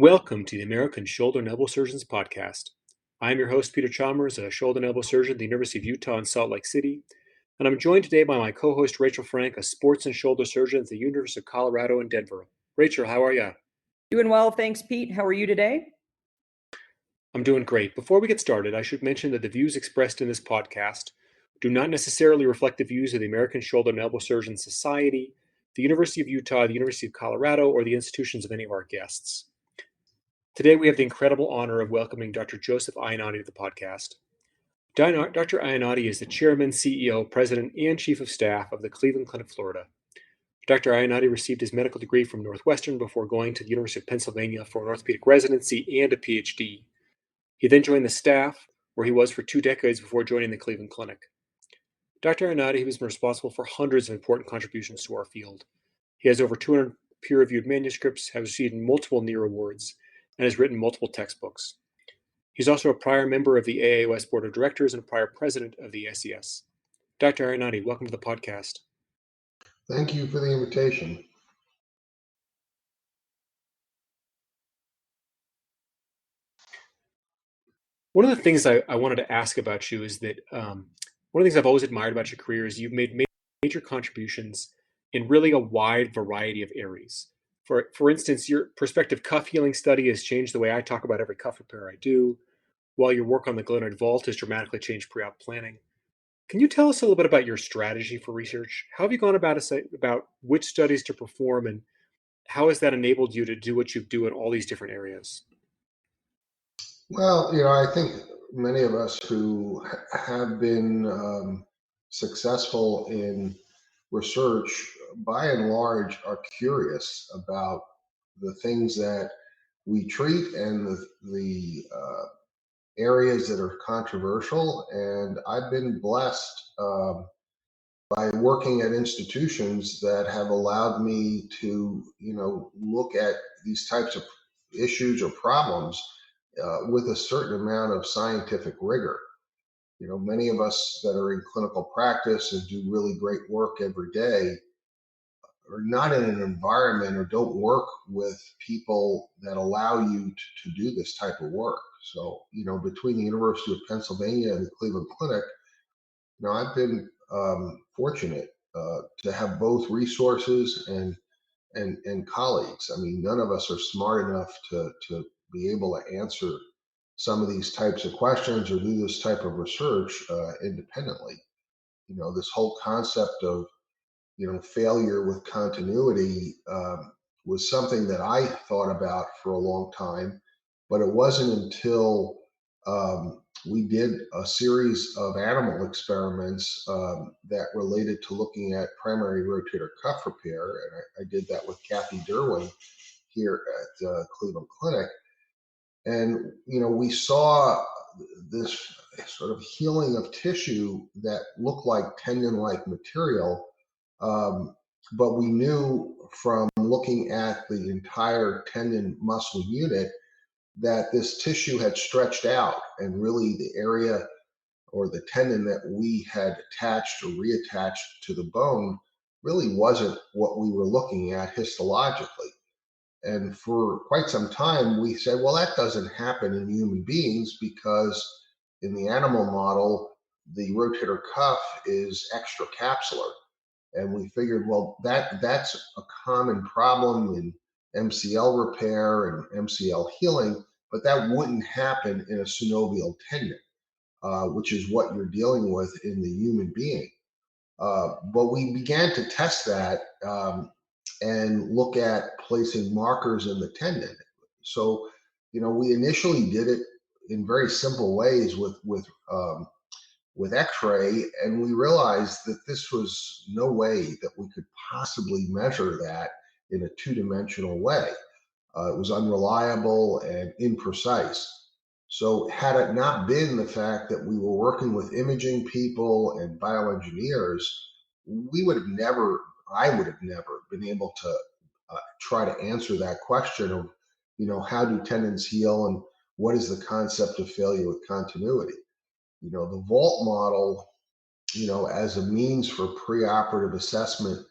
Welcome to the American Shoulder and Elbow Surgeons Podcast. I'm your host, Peter Chalmers, a shoulder and elbow surgeon at the University of Utah in Salt Lake City, and I'm joined today by my co-host, Rachel Frank, a sports and shoulder surgeon at the University of Colorado in Denver. Rachel, how are you? Doing well, thanks, Pete. How are you today? I'm doing great. Before we get started, I should mention that the views expressed in this podcast do not necessarily reflect the views of the American Shoulder and Elbow Surgeons Society, the University of Utah, the University of Colorado, or the institutions of any of our guests. Today, we have the incredible honor of welcoming Dr. Joseph Iannotti to the podcast. Dr. Iannotti is the chairman, CEO, president, and chief of staff of the Cleveland Clinic, Florida. Dr. Iannotti received his medical degree from Northwestern before going to the University of Pennsylvania for an orthopedic residency and a PhD. He then joined the staff, where he was for 2 decades before joining the Cleveland Clinic. Dr. Iannotti has been responsible for hundreds of important contributions to our field. He has over 200 peer-reviewed manuscripts, has received multiple NEAR awards, and has written multiple textbooks. He's also a prior member of the AAOS Board of Directors and a prior president of the ASES. Dr. Iannotti, welcome to the podcast. Thank you for the invitation. One of the things I wanted to ask about you is that one of the things I've always admired about your career is you've made major contributions in really a wide variety of areas. For instance, your prospective cuff healing study has changed the way I talk about every cuff repair I do, while your work on the glenoid vault has dramatically changed pre-op planning. Can you tell us a little bit about your strategy for research? How have you gone about which studies to perform, and how has that enabled you to do what you do in all these different areas? Well, I think many of us who have been successful in research, by and large, are curious about the things that we treat and the areas that are controversial. And I've been blessed by working at institutions that have allowed me to, look at these types of issues or problems with a certain amount of scientific rigor. Many of us that are in clinical practice and do really great work every day are not in an environment or don't work with people that allow you to do this type of work. So, between the University of Pennsylvania and the Cleveland Clinic, I've been fortunate to have both resources and colleagues. I mean, none of us are smart enough to be able to answer some of these types of questions or do this type of research independently. This whole concept of failure with continuity was something that I thought about for a long time, but it wasn't until we did a series of animal experiments that related to looking at primary rotator cuff repair, and I did that with Kathy Derwin here at Cleveland Clinic. And, we saw this sort of healing of tissue that looked like tendon-like material. But we knew from looking at the entire tendon muscle unit that this tissue had stretched out, and really the area or the tendon that we had attached or reattached to the bone really wasn't what we were looking at histologically. And for quite some time, we said, well, that doesn't happen in human beings because in the animal model, the rotator cuff is extracapsular. And we figured, well, that's a common problem in MCL repair and MCL healing, but that wouldn't happen in a synovial tendon, which is what you're dealing with in the human being. But we began to test that and look at placing markers in the tendon. So, we initially did it in very simple ways with X-ray, and we realized that this was no way that we could possibly measure that in a two-dimensional way. It was unreliable and imprecise. So had it not been the fact that we were working with imaging people and bioengineers, I would have never been able to try to answer that question of, how do tendons heal and what is the concept of failure with continuity? The vault model, as a means for preoperative assessment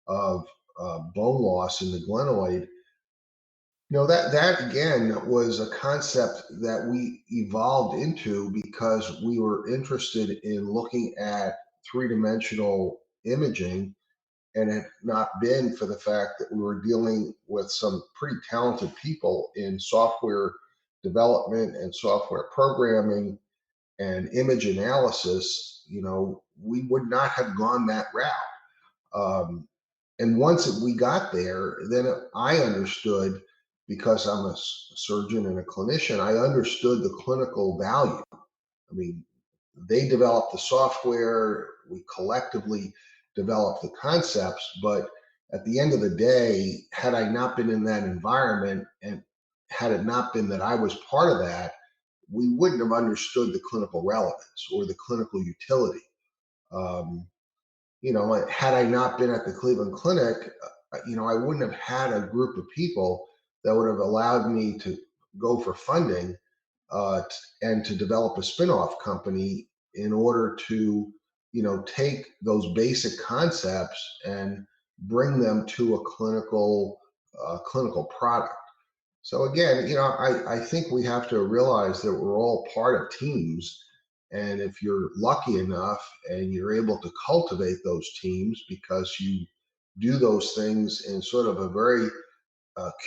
of bone loss in the glenoid, That again was a concept that we evolved into because we were interested in looking at three-dimensional imaging, and had not been for the fact that we were dealing with some pretty talented people in software development and software programming and image analysis, we would not have gone that route. And once we got there, then I understood, because I'm a surgeon and a clinician, I understood the clinical value. I mean, they developed the software, we collectively developed the concepts, but at the end of the day, had I not been in that environment, and had it not been that I was part of that, we wouldn't have understood the clinical relevance or the clinical utility. Um, had I not been at the Cleveland Clinic, I wouldn't have had a group of people that would have allowed me to go for funding, and to develop a spin-off company in order to, take those basic concepts and bring them to a clinical product. So again, I think we have to realize that we're all part of teams. And if you're lucky enough and you're able to cultivate those teams because you do those things in sort of a very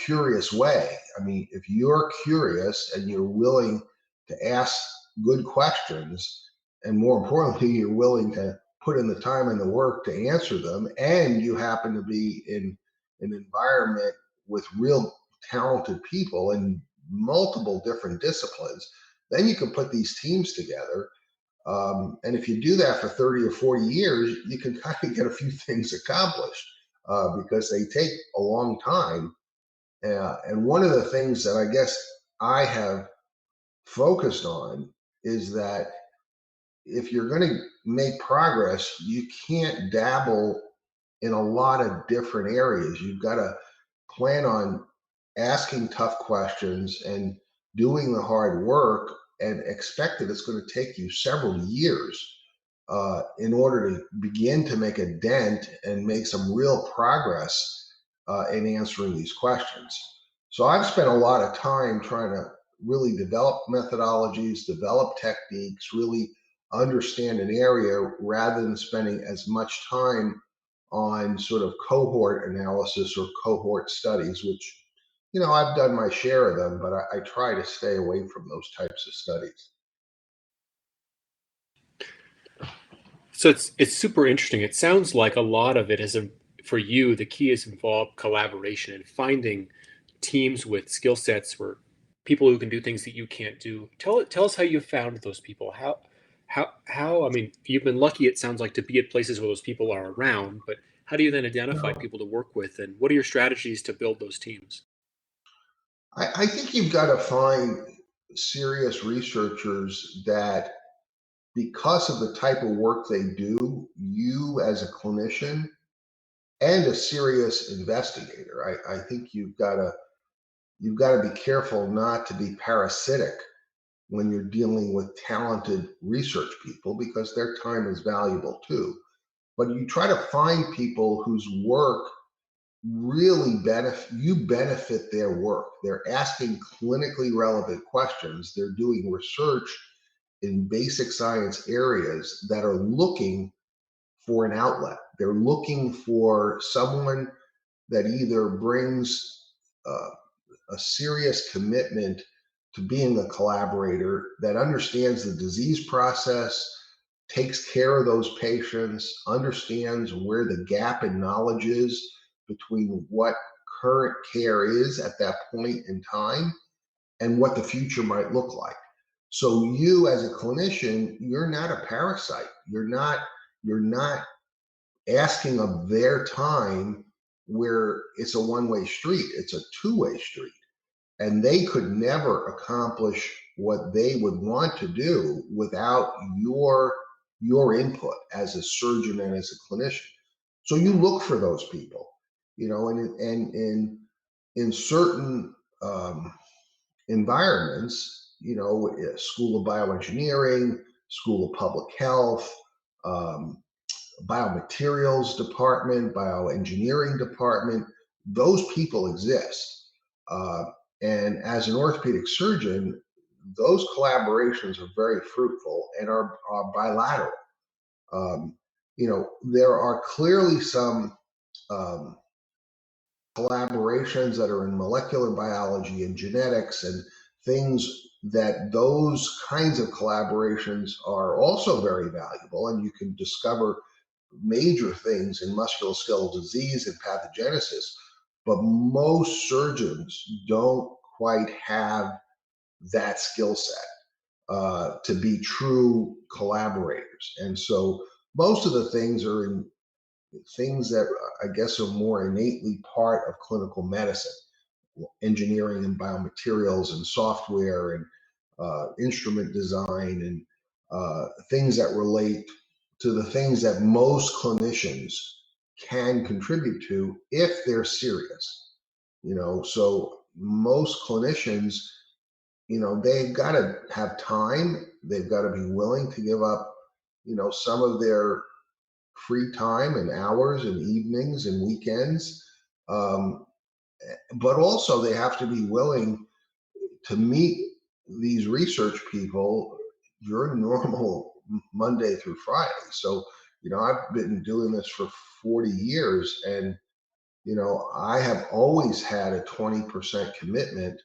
curious way. I mean, if you're curious and you're willing to ask good questions, and more importantly, you're willing to put in the time and the work to answer them, and you happen to be in an environment with real talented people in multiple different disciplines, then you can put these teams together. And if you do that for 30 or 40 years, you can kind of get a few things accomplished, because they take a long time. And one of the things that I guess I have focused on is that if you're going to make progress, you can't dabble in a lot of different areas. You've got to plan on asking tough questions and doing the hard work, and expect that it's going to take you several years, in order to begin to make a dent and make some real progress, in answering these questions. So I've spent a lot of time trying to really develop methodologies, develop techniques, really understand an area, rather than spending as much time on sort of cohort analysis or cohort studies, which, I've done my share of them, but I try to stay away from those types of studies. So it's super interesting. It sounds like a lot of it is for you. The key is involved collaboration and finding teams with skill sets where people who can do things that you can't do. Tell us how you found those people. How I mean, you've been lucky, it sounds like, to be at places where those people are around, but how do you then identify people to work with, and what are your strategies to build those teams? I think you've got to find serious researchers that, because of the type of work they do, you as a clinician and a serious investigator, I think you've got to be careful not to be parasitic when you're dealing with talented research people, because their time is valuable too. But you try to find people whose work really benefit their work. They're asking clinically relevant questions. They're doing research in basic science areas that are looking for an outlet. They're looking for someone that either brings uh, a serious commitment to being a collaborator, that understands the disease process, takes care of those patients, understands where the gap in knowledge is between what current care is at that point in time and what the future might look like. So you as a clinician, you're not a parasite. You're not asking of their time where it's a one-way street. It's a two-way street. And they could never accomplish what they would want to do without your input as a surgeon and as a clinician. So you look for those people, and in certain environments, School of Bioengineering, School of Public Health, um, biomaterials department, bioengineering department, those people exist. And as an orthopedic surgeon, those collaborations are very fruitful and are bilateral. Um, there are clearly some um, collaborations that are in molecular biology and genetics and things that those kinds of collaborations are also very valuable, and you can discover major things in musculoskeletal disease and pathogenesis. But most surgeons don't quite have that skill set to be true collaborators. And so most of the things are in things that I guess are more innately part of clinical medicine, engineering and biomaterials and software and instrument design and things that relate to the things that most clinicians can contribute to if they're serious. So most clinicians, they've got to have time, they've got to be willing to give up, some of their free time and hours and evenings and weekends. Um, but also they have to be willing to meet these research people during normal Monday through Friday. So, I've been doing this for 40 years, and, I have always had a 20% commitment,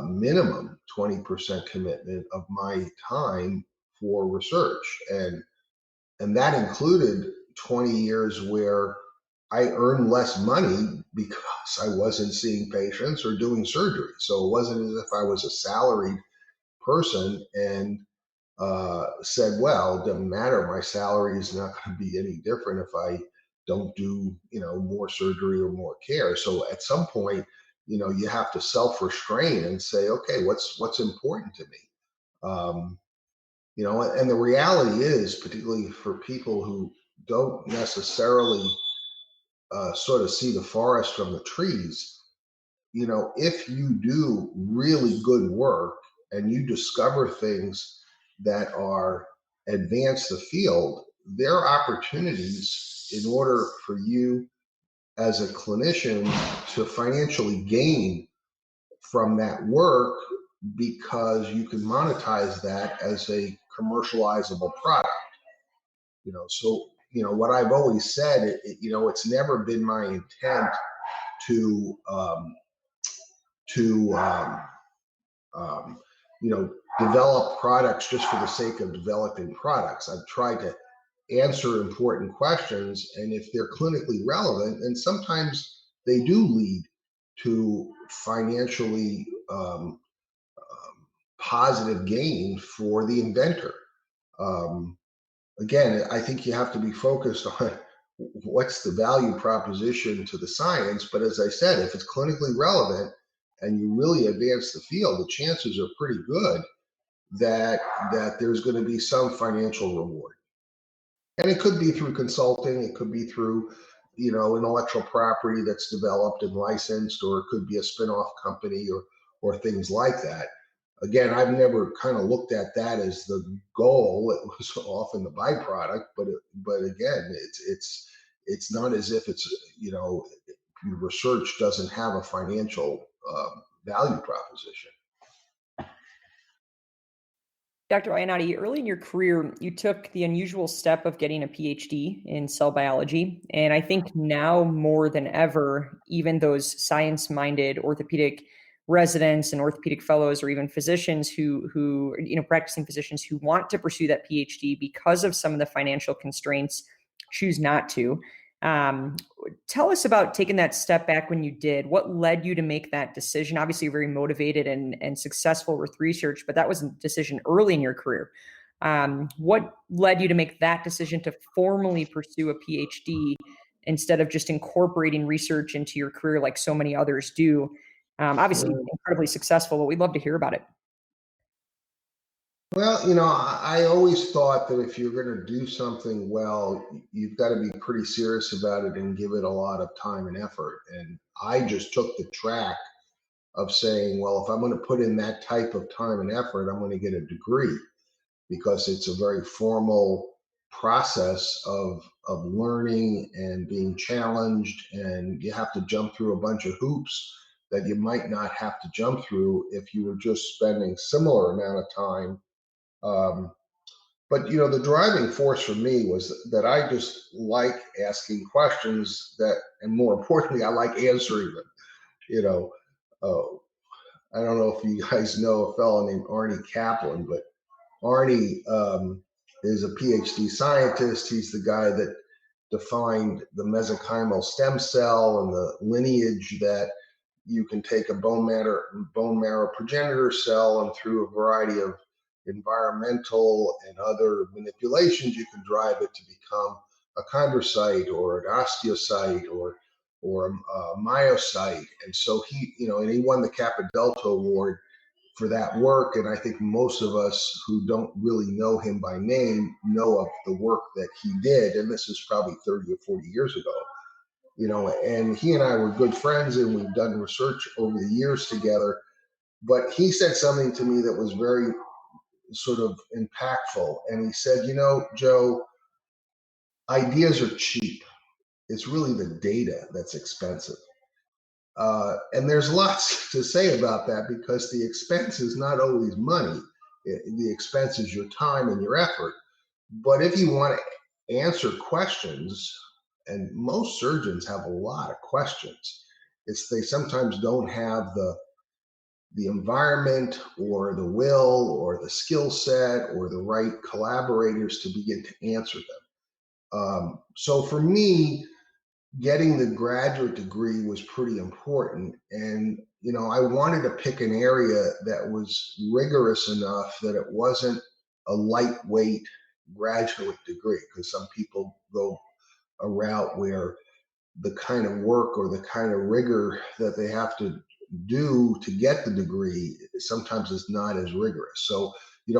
minimum 20% commitment of my time for research. And that included 20 years where I earned less money because I wasn't seeing patients or doing surgery. So it wasn't as if I was a salaried person and said, well, it doesn't matter. My salary is not going to be any different if I don't do, more surgery or more care. So at some point, you have to self-restrain and say, okay, what's important to me? Um, and the reality is, particularly for people who don't necessarily sort of see the forest from the trees, if you do really good work and you discover things that are advance the field, there are opportunities in order for you as a clinician to financially gain from that work because you can monetize that as a commercializable product. So what I've always said, it's never been my intent to to um, develop products just for the sake of developing products. I've tried to answer important questions, and if they're clinically relevant, and sometimes they do lead to financially positive gain for the inventor. Um, Again, I think you have to be focused on what's the value proposition to the science. But as I said, if it's clinically relevant and you really advance the field, the chances are pretty good that there's going to be some financial reward. And it could be through consulting, it could be through, intellectual property that's developed and licensed, or it could be a spin-off company or things like that. Again, I've never kind of looked at that as the goal. It was often the byproduct, but again, it's not as if it's, your research doesn't have a financial value proposition. Dr. Iannotti, early in your career, you took the unusual step of getting a PhD in cell biology. And I think now more than ever, even those science-minded orthopedic residents and orthopedic fellows, or even physicians who practicing physicians who want to pursue that PhD because of some of the financial constraints, choose not to. Tell us about taking that step back when you did. What led you to make that decision? Obviously, you're very motivated and successful with research, but that was a decision early in your career. What led you to make that decision to formally pursue a PhD instead of just incorporating research into your career like so many others do? Obviously, incredibly successful, but we'd love to hear about it. Well, I always thought that if you're going to do something well, you've got to be pretty serious about it and give it a lot of time and effort. And I just took the track of saying, well, if I'm going to put in that type of time and effort, I'm going to get a degree because it's a very formal process of learning and being challenged, and you have to jump through a bunch of hoops that you might not have to jump through if you were just spending similar amount of time. But the driving force for me was that I just like asking questions and more importantly, I like answering them. You know, uh, I don't know if you guys know a fellow named Arnie Kaplan, but Arnie is a PhD scientist. He's the guy that defined the mesenchymal stem cell and the lineage that you can take a bone marrow progenitor cell, and through a variety of environmental and other manipulations, you can drive it to become a chondrocyte or an osteocyte or a myocyte. And so he won the Kappa Delta Award for that work. And I think most of us who don't really know him by name know of the work that he did. And this is probably 30 or 40 years ago. And he and I were good friends, and we've done research over the years together. But he said something to me that was very sort of impactful. And he said, Joe, ideas are cheap. It's really the data that's expensive. And there's lots to say about that, because the expense is not always money. The expense is your time and your effort. But if you want to answer questions, and most surgeons have a lot of questions, they sometimes don't have the environment or the will or the skill set or the right collaborators to begin to answer them. So for me, getting the graduate degree was pretty important. And, I wanted to pick an area that was rigorous enough that it wasn't a lightweight graduate degree, because some people go a route where the kind of work or the kind of rigor that they have to do to get the degree sometimes is not as rigorous. So,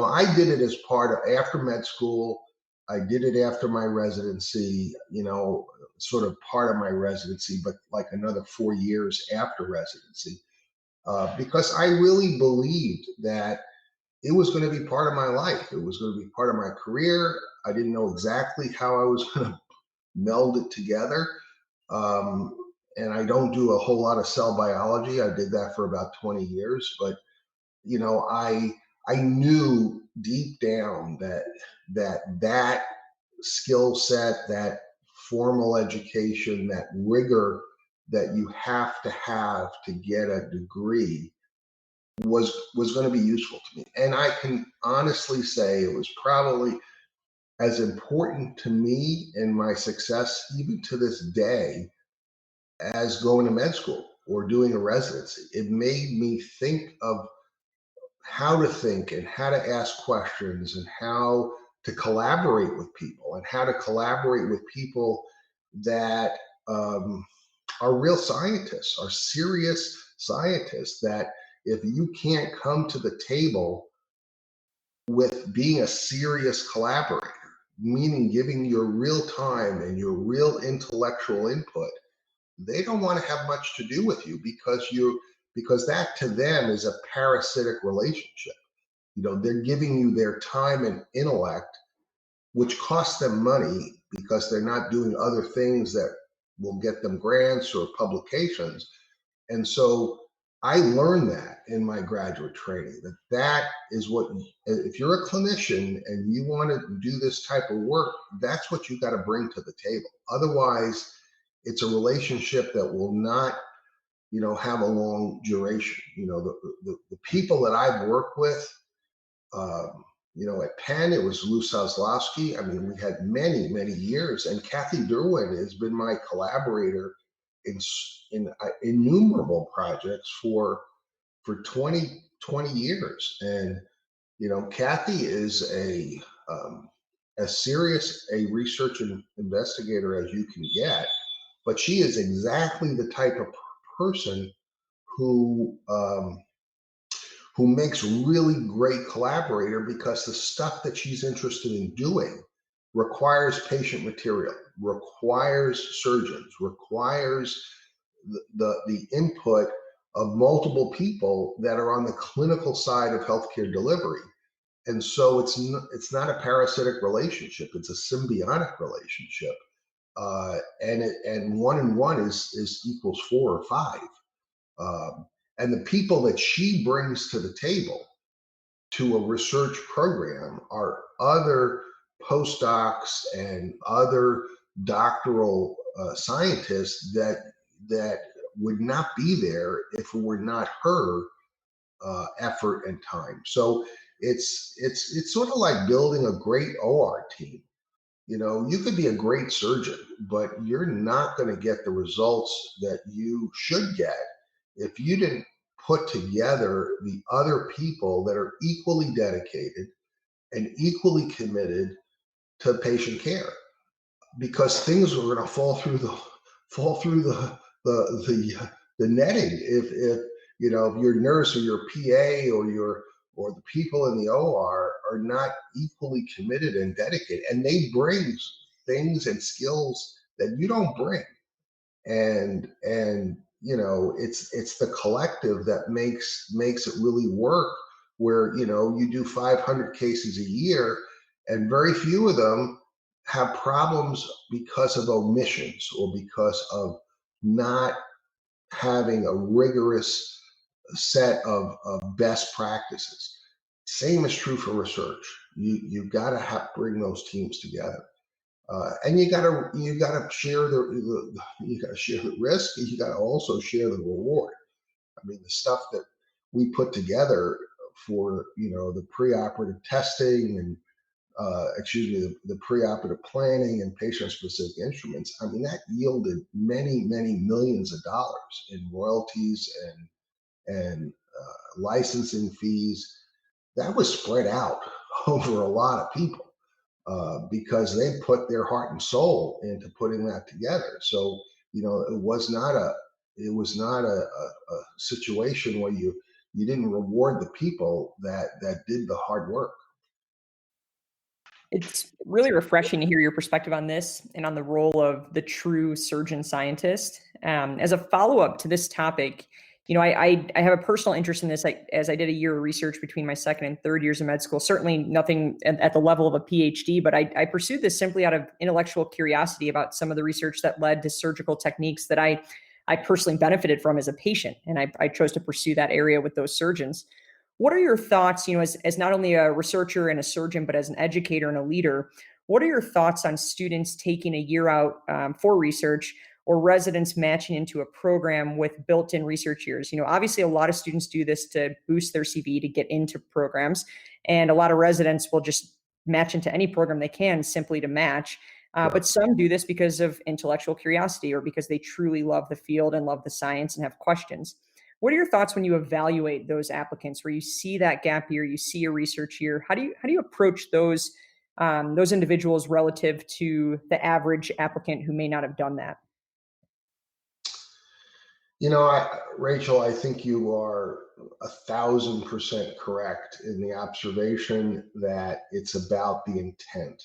I did it as part of after med school. I did it after my residency, sort of part of my residency, but like another 4 years after residency, because I really believed that it was going to be part of my life. It was going to be part of my career. I didn't know exactly how I was going to meld it together. Um, and I don't do a whole lot of cell biology. I did that for about 20 years, but I knew deep down that skill set, that formal education, that rigor that you have to get a degree was going to be useful to me. And I can honestly say it was probably as important to me and my success even to this day as going to med school or doing a residency. It made me think of how to think and how to ask questions and how to collaborate with people and how to collaborate with people that are real scientists, are serious scientists, that if you can't come to the table with being a serious collaborator, meaning giving your real time and your real intellectual input, they don't want to have much to do with you, because that to them is a parasitic relationship. They're giving you their time and intellect, which costs them money because they're not doing other things that will get them grants or publications. And so I learned that in my graduate training, that is what, if you're a clinician and you want to do this type of work, that's what you got to bring to the table. Otherwise, it's a relationship that will not, have a long duration. The people that I've worked with, at Penn, it was Lou Soslavsky. I mean, we had many, many years, and Kathy Derwin has been my collaborator in innumerable projects for 20 years. And, Kathy is as serious a research investigator as you can get, but she is exactly the type of person who makes really great collaborator, because the stuff that she's interested in doing requires patient material, requires surgeons, requires the input of multiple people that are on the clinical side of healthcare delivery. And so it's not a parasitic relationship, it's a symbiotic relationship. And 1 and 1 is equals 4 or 5. And the people that she brings to the table to a research program are other postdocs and other doctoral scientists that would not be there if it were not her effort and time. So it's sort of like building a great OR team. You know, you could be a great surgeon, but you're not going to get the results that you should get if you didn't put together the other people that are equally dedicated and equally committed to patient care, because things are going to fall through the netting if you know, if your nurse or your PA or the people in the OR are not equally committed and dedicated, and they bring things and skills that you don't bring. And you know, it's the collective that makes it really work, where you know, you do 500 cases a year and very few of them have problems because of omissions or because of not having a rigorous set of best practices. Same is true for research. You got to bring those teams together, and you gotta share the risk, and you gotta also share the reward. I mean, the stuff that we put together for, you know, the preoperative testing and the preoperative planning and patient-specific instruments. I mean, that yielded many millions of dollars in royalties and licensing fees. That was spread out over a lot of people because they put their heart and soul into putting that together. So, you know, it was not a situation where you didn't reward the people that did the hard work. It's really refreshing to hear your perspective on this and on the role of the true surgeon scientist. As a follow up to this topic, you know, I have a personal interest in this, as I did a year of research between my second and third years of med school. Certainly nothing at the level of a PhD, but I pursued this simply out of intellectual curiosity about some of the research that led to surgical techniques that I personally benefited from as a patient, and I chose to pursue that area with those surgeons. What are your thoughts, you know, as not only a researcher and a surgeon, but as an educator and a leader? What are your thoughts on students taking a year out for research, or residents matching into a program with built-in research years? You know, obviously a lot of students do this to boost their CV to get into programs, and a lot of residents will just match into any program they can simply to match. Right. But some do this because of intellectual curiosity or because they truly love the field and love the science and have questions. What are your thoughts when you evaluate those applicants where you see that gap year, you see a research year? How do you approach those individuals relative to the average applicant who may not have done that? You know, Rachel, I think you are 1,000% correct in the observation that it's about the intent.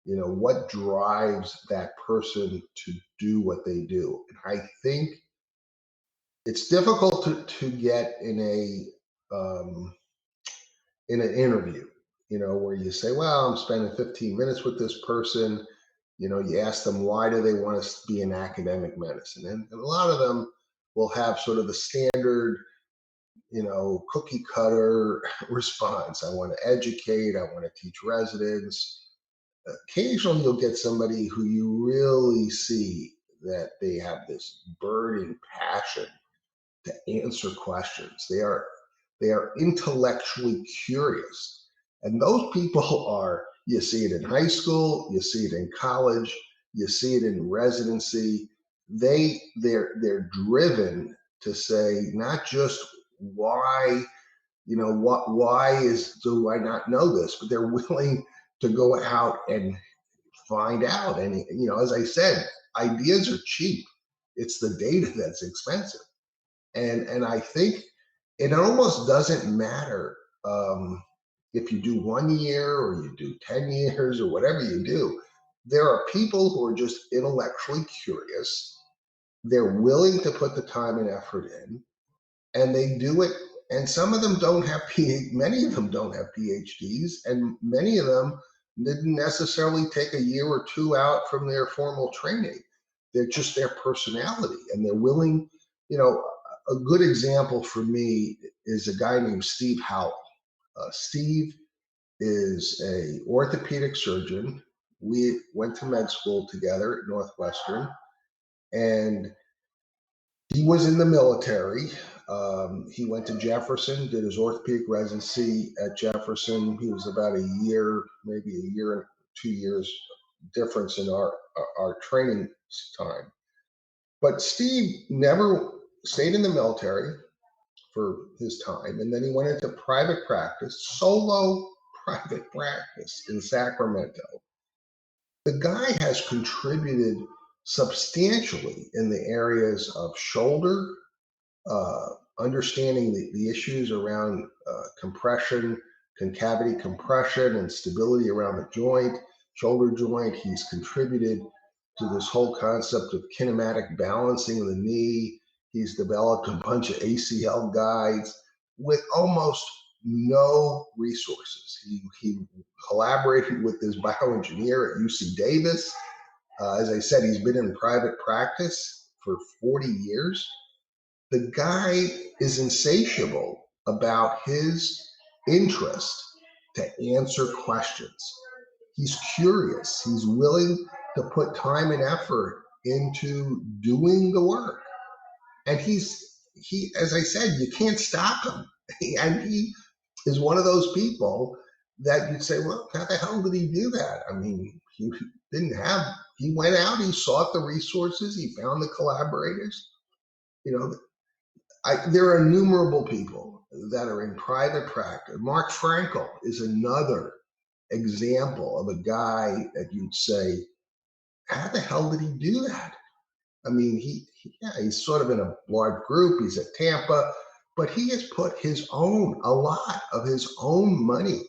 You know, what drives that person to do what they do. And I think it's difficult to get in an interview, you know, where you say, well, I'm spending 15 minutes with this person. You know, you ask them, why do they want to be in academic medicine? And a lot of them will have sort of the standard, you know, cookie cutter response. I want to educate, I want to teach residents. Occasionally you'll get somebody who you really see that they have this burning passion to answer questions. They are intellectually curious. And those people are, you see it in high school, you see it in college, you see it in residency. They're driven to say not just why, you know, why do I not know this, but they're willing to go out and find out. And you know, as I said, ideas are cheap. It's the data that's expensive. And I think it almost doesn't matter if you do 1 year or you do 10 years or whatever you do. There are people who are just intellectually curious. They're willing to put the time and effort in, and they do it. And some of them don't have many of them don't have PhDs, and many of them didn't necessarily take a year or two out from their formal training. They're just their personality, and they're willing, you know, a good example for me is a guy named Steve Howell. Steve is a orthopedic surgeon. We went to med school together at Northwestern, and he was in the military. He went to Jefferson, did his orthopedic residency at Jefferson. He was about a year, maybe a year, 2 years difference in our training time. But Steve never stayed in the military for his time, and then he went into private practice, solo private practice in Sacramento. The guy has contributed substantially in the areas of shoulder, understanding the issues around compression, concavity compression, and stability around the joint, shoulder joint. He's contributed to this whole concept of kinematic balancing of the knee. He's developed a bunch of ACL guides with almost no resources. He collaborated with this bioengineer at UC Davis. As I said, he's been in private practice for 40 years. The guy is insatiable about his interest to answer questions. He's curious. He's willing to put time and effort into doing the work. And he, as I said, you can't stop him. And he is one of those people that you'd say, well, how the hell did he do that? I mean, he went out, he sought the resources, he found the collaborators. You know, there are innumerable people that are in private practice. Mark Frankel is another example of a guy that you'd say, how the hell did he do that? I mean, he's sort of in a large group. He's at Tampa, but he has put a lot of his own money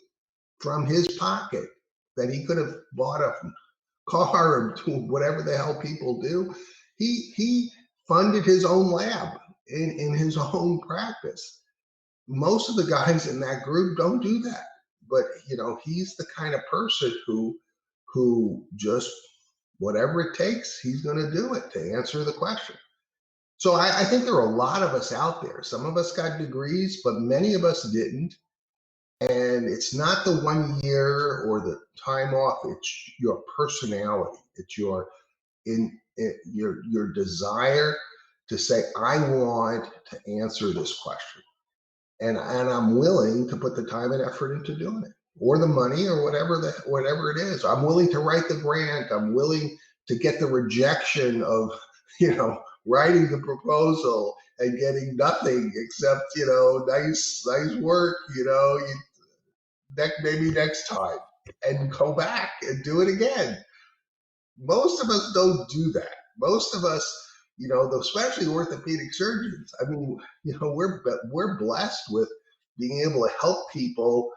from his pocket that he could have bought a car or whatever the hell people do. He funded his own lab in his own practice. Most of the guys in that group don't do that, but he's the kind of person who just whatever it takes, he's going to do it to answer the question. So I think there are a lot of us out there. Some of us got degrees, but many of us didn't. And it's not the 1 year or the time off. It's your personality. It's your desire to say, I want to answer this question. And I'm willing to put the time and effort into doing it, or the money, or whatever it is. I'm willing to write the grant. I'm willing to get the rejection of, writing the proposal and getting nothing except, nice work, maybe next time, and go back and do it again. Most of us don't do that. Most of us, especially orthopedic surgeons, I mean, we're blessed with being able to help people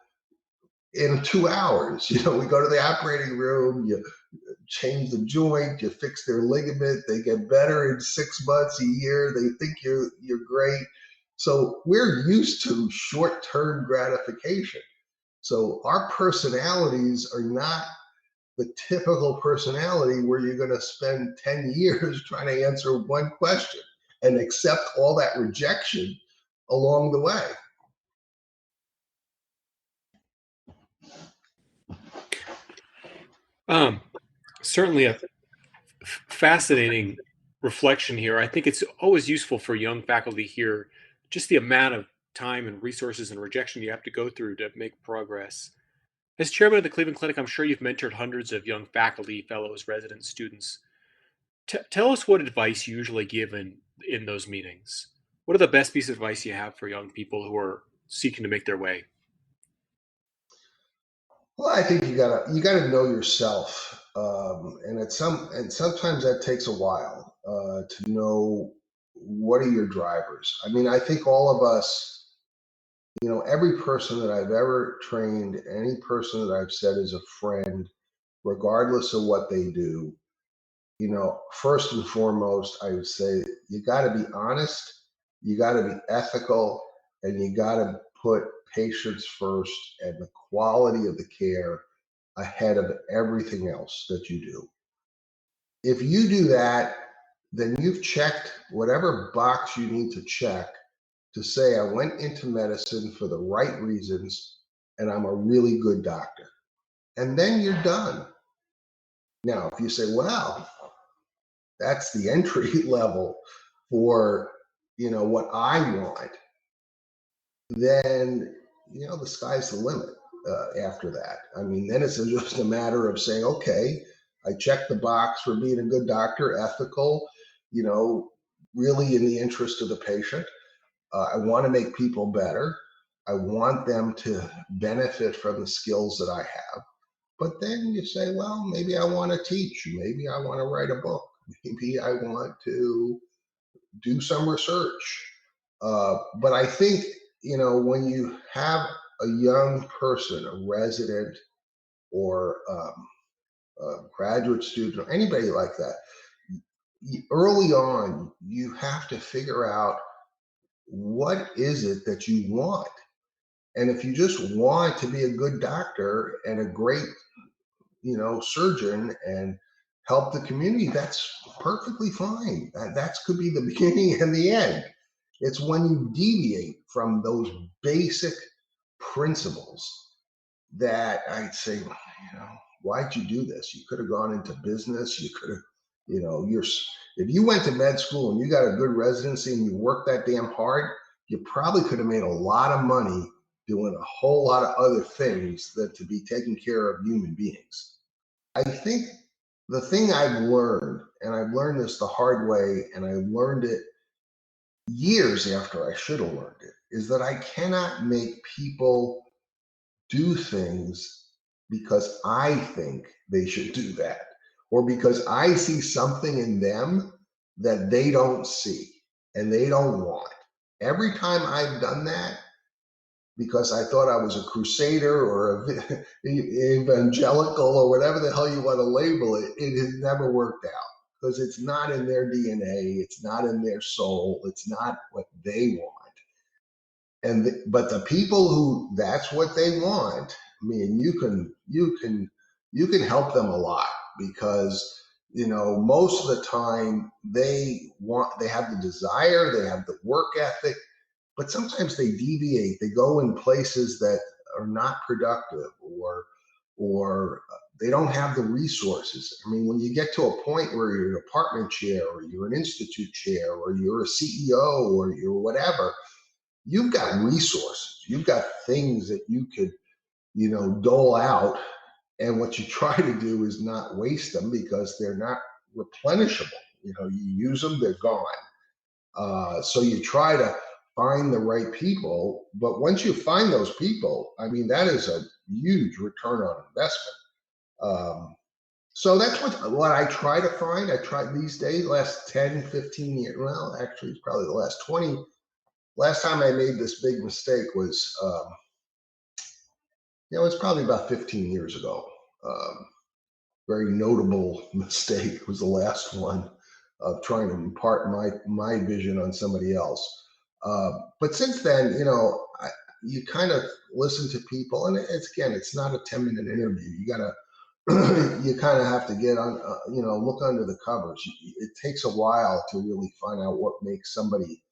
in 2 hours. We go to the operating room, you change the joint, you fix their ligament, they get better in 6 months, a year, they think you're great. So we're used to short-term gratification. So our personalities are not the typical personality where you're going to spend 10 years trying to answer one question and accept all that rejection along the way. Certainly a fascinating reflection here. I think it's always useful for young faculty here, just the amount of time and resources and rejection you have to go through to make progress. As chairman of the Cleveland Clinic, I'm sure you've mentored hundreds of young faculty, fellows, residents, students. Tell us what advice you usually give in those meetings. What are the best pieces of advice you have for young people who are seeking to make their way? Well, I think you gotta know yourself, and sometimes that takes a while to know what are your drivers. I mean, I think all of us, every person that I've ever trained, any person that I've said is a friend, regardless of what they do, first and foremost, I would say you got to be honest, you got to be ethical, and you got to put patients first and the quality of the care ahead of everything else that you do. If you do that, then you've checked whatever box you need to check to say, I went into medicine for the right reasons and I'm a really good doctor. And then you're done. Now, if you say, well, that's the entry level for, what I want, then, the sky's the limit after that. I mean, then it's just a matter of saying, okay, I checked the box for being a good doctor, ethical, really in the interest of the patient. I want to make people better. I want them to benefit from the skills that I have. But then you say, well, maybe I want to teach. Maybe I want to write a book. Maybe I want to do some research. But I think, when you have a young person, a resident or a graduate student or anybody like that, early on, you have to figure out what is it that you want. And if you just want to be a good doctor and a great, surgeon and help the community, that's perfectly fine. That could be the beginning and the end. It's when you deviate from those basic principles that I'd say, why'd you do this? You could have gone into business. You could have, if you went to med school and you got a good residency and you worked that damn hard, you probably could have made a lot of money doing a whole lot of other things than to be taking care of human beings. I think the thing I've learned, and I've learned this the hard way, and I learned it years after I should have learned it, is that I cannot make people do things because I think they should do that, or because I see something in them that they don't see and they don't want. Every time I've done that, because I thought I was a crusader or a evangelical or whatever the hell you want to label it, it has never worked out because it's not in their DNA, it's not in their soul, it's not what they want. But the people who that's what they want, I mean, you can help them a lot because most of the time they have the desire, they have the work ethic, but sometimes they deviate. They go in places that are not productive, or they don't have the resources. I mean, when you get to a point where you're a department chair or you're an institute chair or you're a CEO or you're whatever, you've got resources. You've got things that you could, dole out. And what you try to do is not waste them because they're not replenishable. You use them, they're gone. So you try to find the right people. But once you find those people, I mean, that is a huge return on investment. So that's what I try to find. I try these days, last 10, 15 years. Well, actually, it's probably the last 20. Last time I made this big mistake was, it's probably about 15 years ago. Very notable mistake was the last one of trying to impart my vision on somebody else. But since then, you kind of listen to people, and it's not a 10-minute interview. You gotta, you kind of have to get on, look under the covers. It takes a while to really find out what makes somebody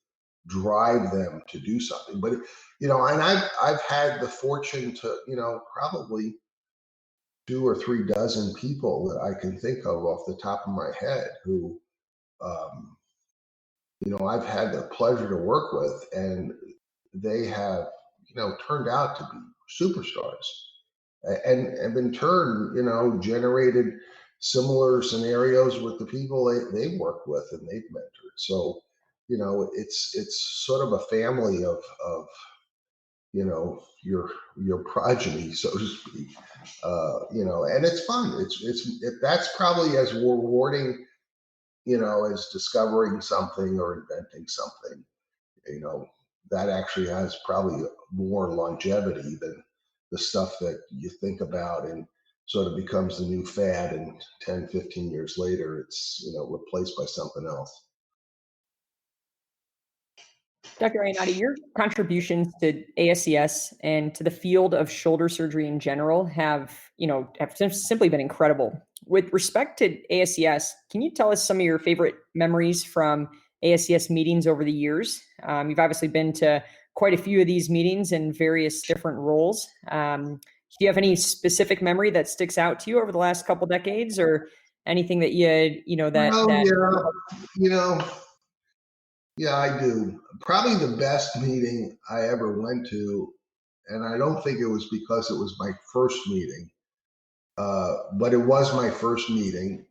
drive them to do something. But and I've had the fortune to probably 2 or 3 dozen people that I can think of off the top of my head who I've had the pleasure to work with, and they have turned out to be superstars, and in turn generated similar scenarios with the people they've worked with and they've mentored. So it's sort of a family of your progeny, so to speak. And it's fun. That's probably as rewarding as discovering something or inventing something. That actually has probably more longevity than the stuff that you think about and sort of becomes the new fad, and 10, 15 years later it's replaced by something else. Dr. Iannotti, your contributions to ASES and to the field of shoulder surgery in general have simply been incredible. With respect to ASES, can you tell us some of your favorite memories from ASES meetings over the years? You've obviously been to quite a few of these meetings in various different roles. Do you have any specific memory that sticks out to you over the last couple decades, or anything that Well, yeah, I do. Probably the best meeting I ever went to, and I don't think it was because it was my first meeting, but it was my first meeting.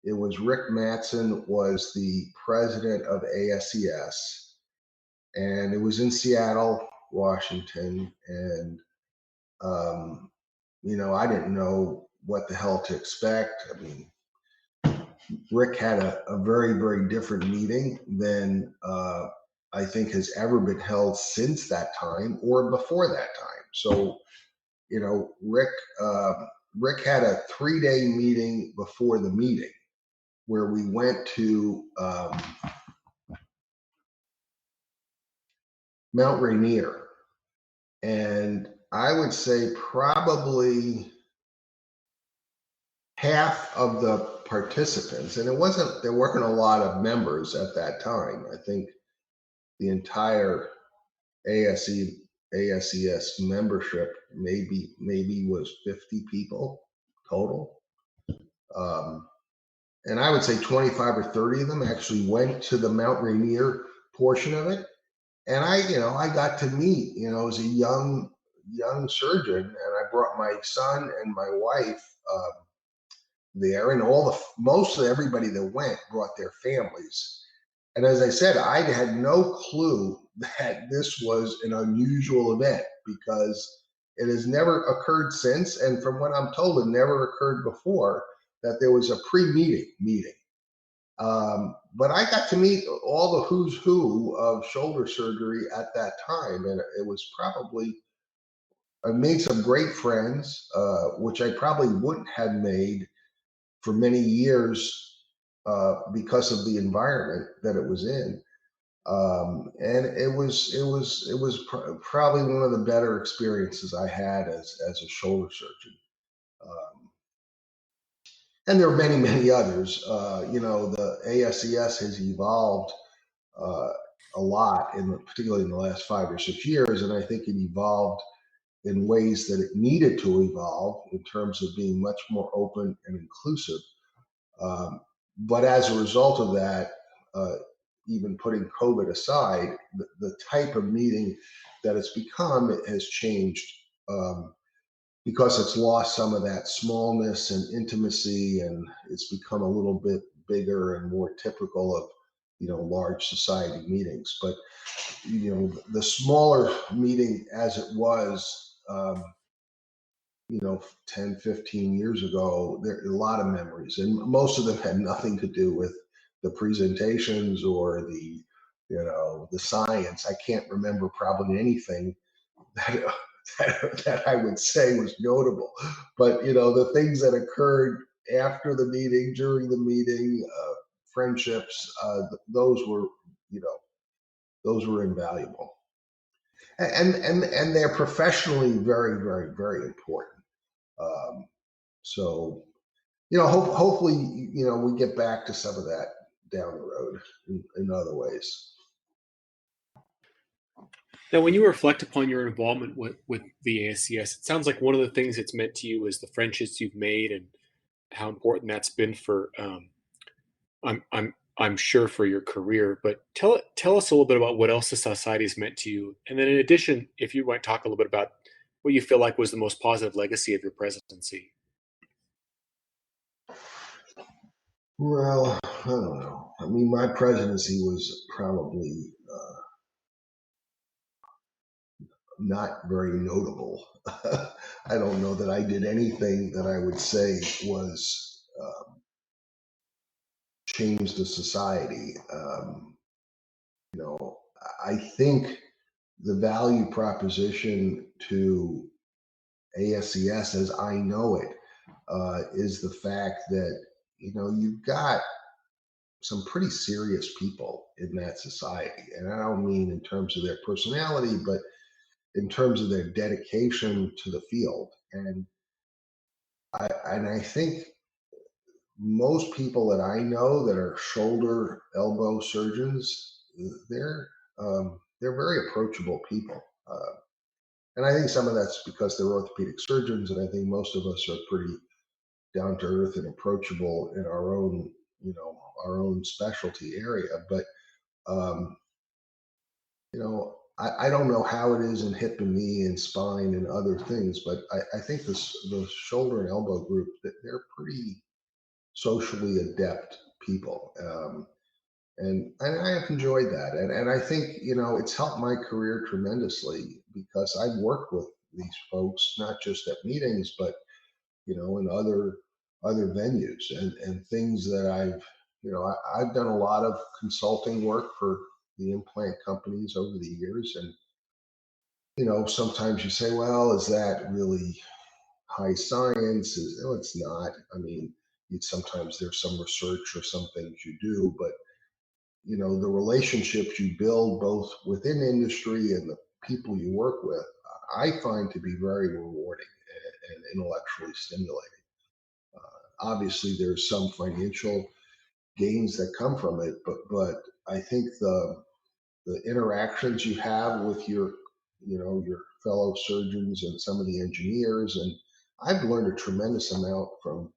It was Rick Mattson was the president of ASES, and it was in Seattle, Washington, and I didn't know what the hell to expect. I mean, Rick had a very, very different meeting than I think has ever been held since that time or before that time. So, Rick had a 3-day meeting before the meeting where we went to Mount Rainier, and I would say probably half of the participants, and there weren't a lot of members at that time. I think the entire ASES membership maybe was 50 people total. And I would say 25 or 30 of them actually went to the Mount Rainier portion of it. And I got to meet, as a young surgeon, and I brought my son and my wife there, and most of everybody that went brought their families. And as I said, I had no clue that this was an unusual event because it has never occurred since. And from what I'm told, it never occurred before that there was a pre-meeting meeting. But I got to meet all the who's who of shoulder surgery at that time. And I made some great friends, which I probably wouldn't have made for many years because of the environment that it was in. And probably one of the better experiences I had as a shoulder surgeon. And there are many, many others. The ASES has evolved a lot, particularly in the last 5 or 6 years, and I think it evolved in ways that it needed to evolve in terms of being much more open and inclusive. But as a result of that, even putting COVID aside, the type of meeting that it's become, it has changed because it's lost some of that smallness and intimacy, and it's become a little bit bigger and more typical of large society meetings. But the smaller meeting as it was 10, 15 years ago, there are a lot of memories, and most of them had nothing to do with the presentations or the science. I can't remember probably anything that that I would say was notable, but the things that occurred after the meeting, during the meeting, friendships, those were invaluable, and they're professionally very, very, very important. So, hopefully, we get back to some of that down the road in other ways. Now, when you reflect upon your involvement with the ASCS, it sounds like one of the things it's meant to you is the friendships you've made and how important that's been for I'm sure for your career. But tell us a little bit about what else the society has meant to you, and then in addition, if you might talk a little bit about what you feel like was the most positive legacy of your presidency. Well, I don't know. I mean, my presidency was probably not very notable. I don't know that I did anything that I would say was changed the society. I think the value proposition to ASES, as I know it, is the fact that you've got some pretty serious people in that society, and I don't mean in terms of their personality, but in terms of their dedication to the field. And and I think most people that I know that are shoulder elbow surgeons, they're they're very approachable people. And I think some of that's because they're orthopedic surgeons, and I think most of us are pretty down to earth and approachable in our own, our own specialty area. But um, I don't know how it is in hip and knee and spine and other things, but I think the shoulder and elbow group, that they're pretty socially adept people. And I have enjoyed that. And I think, it's helped my career tremendously because I've worked with these folks, not just at meetings, but, in other venues and things that I've done a lot of consulting work for the implant companies over the years. And, sometimes you say, well, is that really high science? No, it's not. I mean, sometimes there's some research or some things you do, but the relationships you build both within industry and the people you work with, I find to be very rewarding and intellectually stimulating. Obviously, there's some financial gains that come from it, but I think the interactions you have with your fellow surgeons and some of the engineers, and I've learned a tremendous amount from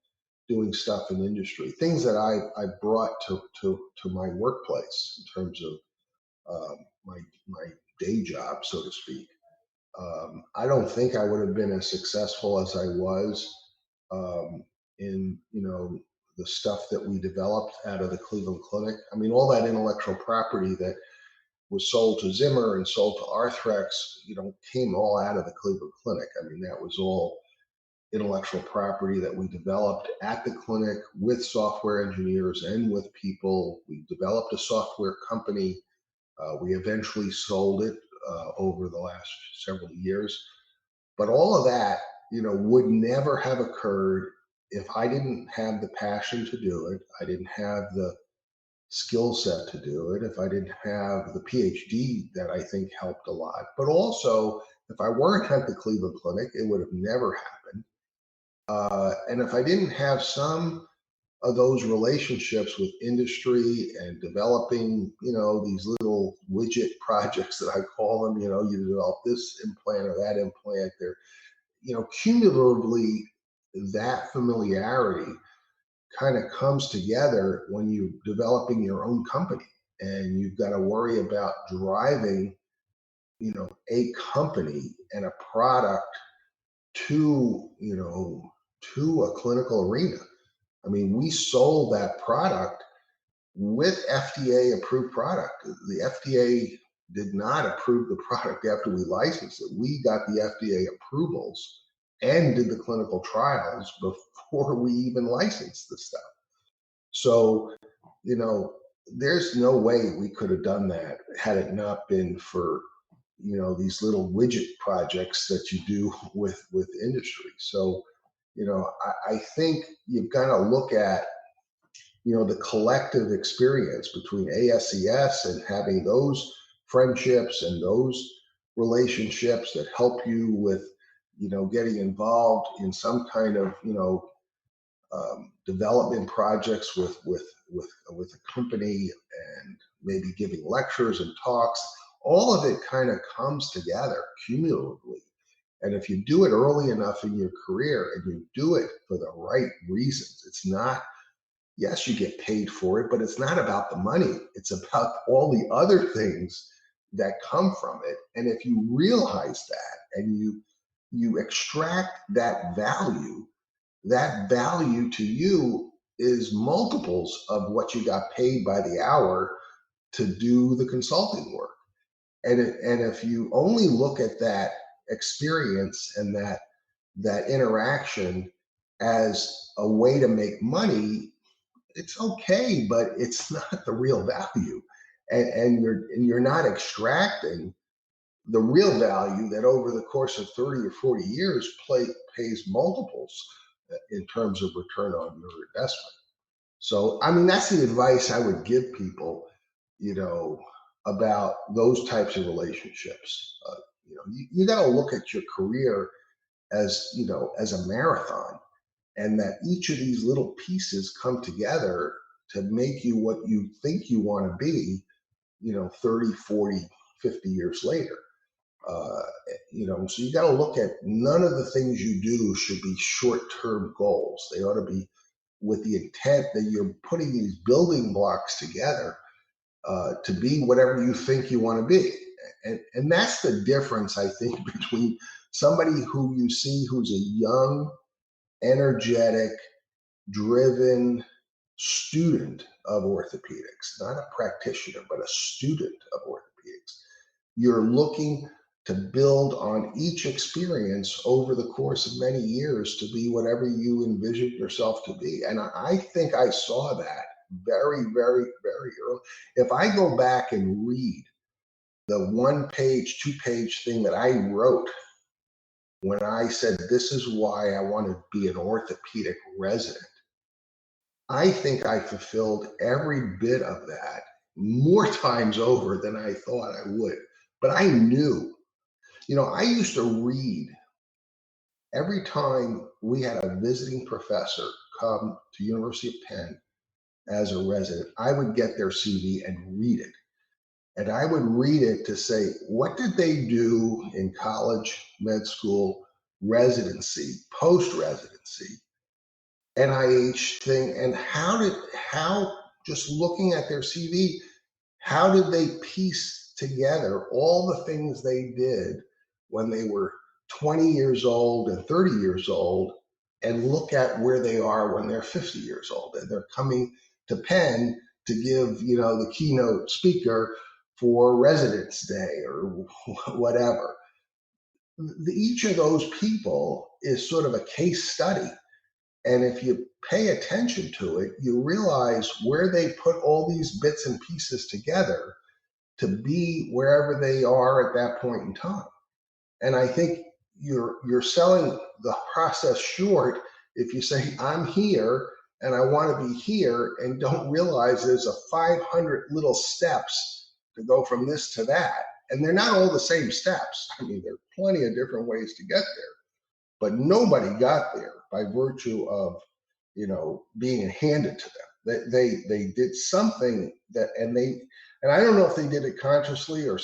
doing stuff in industry, things that I brought to my workplace in terms of my day job, so to speak. I don't think I would have been as successful as I was um, in the stuff that we developed out of the Cleveland Clinic. I mean, all that intellectual property that was sold to Zimmer and sold to Arthrex, came all out of the Cleveland Clinic. I mean, that was all intellectual property that we developed at the clinic with software engineers and with people. We developed a software company. We eventually sold it over the last several years. But all of that, would never have occurred if I didn't have the passion to do it. I didn't have the skill set to do it. If I didn't have the PhD that I think helped a lot. But also, if I weren't at the Cleveland Clinic, it would have never happened. And if I didn't have some of those relationships with industry and developing, these little widget projects that I call them, you develop this implant or that implant, there, cumulatively, that familiarity kind of comes together when you're developing your own company and you've got to worry about driving, a company and a product to, to a clinical arena. I mean, we sold that product with FDA approved product. The FDA did not approve the product after we licensed it. We got the FDA approvals and did the clinical trials before we even licensed the stuff. So, you know, there's no way we could have done that had it not been for, these little widget projects that you do with industry. So, I think you've got to look at, the collective experience between ASES and having those friendships and those relationships that help you with, getting involved in some kind of, development projects with a company and maybe giving lectures and talks. All of it kind of comes together cumulatively. And if you do it early enough in your career and you do it for the right reasons, it's not, yes, you get paid for it, but it's not about the money. It's about all the other things that come from it. And if you realize that and you extract that value to you is multiples of what you got paid by the hour to do the consulting work. And if you only look at that experience and that interaction as a way to make money, it's okay, but it's not the real value. And you're not extracting the real value that over the course of 30 or 40 years pays multiples in terms of return on your investment. So, I mean, that's the advice I would give people, you know, about those types of relationships. You got to look at your career as, as a marathon. and that each of these little pieces come together to make you what you think you want to be, 30, 40, 50 years later. Uh, so you got to look at, none of the things you do should be short-term goals. They ought to be with the intent that you're putting these building blocks together to be whatever you think you want to be. And that's the difference, I think, between somebody who you see who's a young, energetic, driven student of orthopedics, not a practitioner, but a student of orthopedics. You're looking to build on each experience over the course of many years to be whatever you envision yourself to be. And I think I saw that very, very, very early. If I go back and read the 1-page, 2-page thing that I wrote when I said, this is why I want to be an orthopedic resident, I think I fulfilled every bit of that more times over than I thought I would. But I knew, I used to read every time we had a visiting professor come to University of Penn as a resident. I would get their CV and read it. And I would read it to say, what did they do in college, med school, residency, post-residency, NIH thing, and how just looking at their CV, how did they piece together all the things they did when they were 20 years old and 30 years old, and look at where they are when they're 50 years old and they're coming to Penn to give, the keynote speaker for Residence Day or whatever. Each of those people is sort of a case study. And if you pay attention to it, you realize where they put all these bits and pieces together to be wherever they are at that point in time. And I think you're selling the process short if you say, I'm here and I want to be here, and don't realize there's a 500 little steps to go from this to that. And they're not all the same steps. I mean, there are plenty of different ways to get there, but nobody got there by virtue of, being handed to them. They did something that, and I don't know if they did it consciously or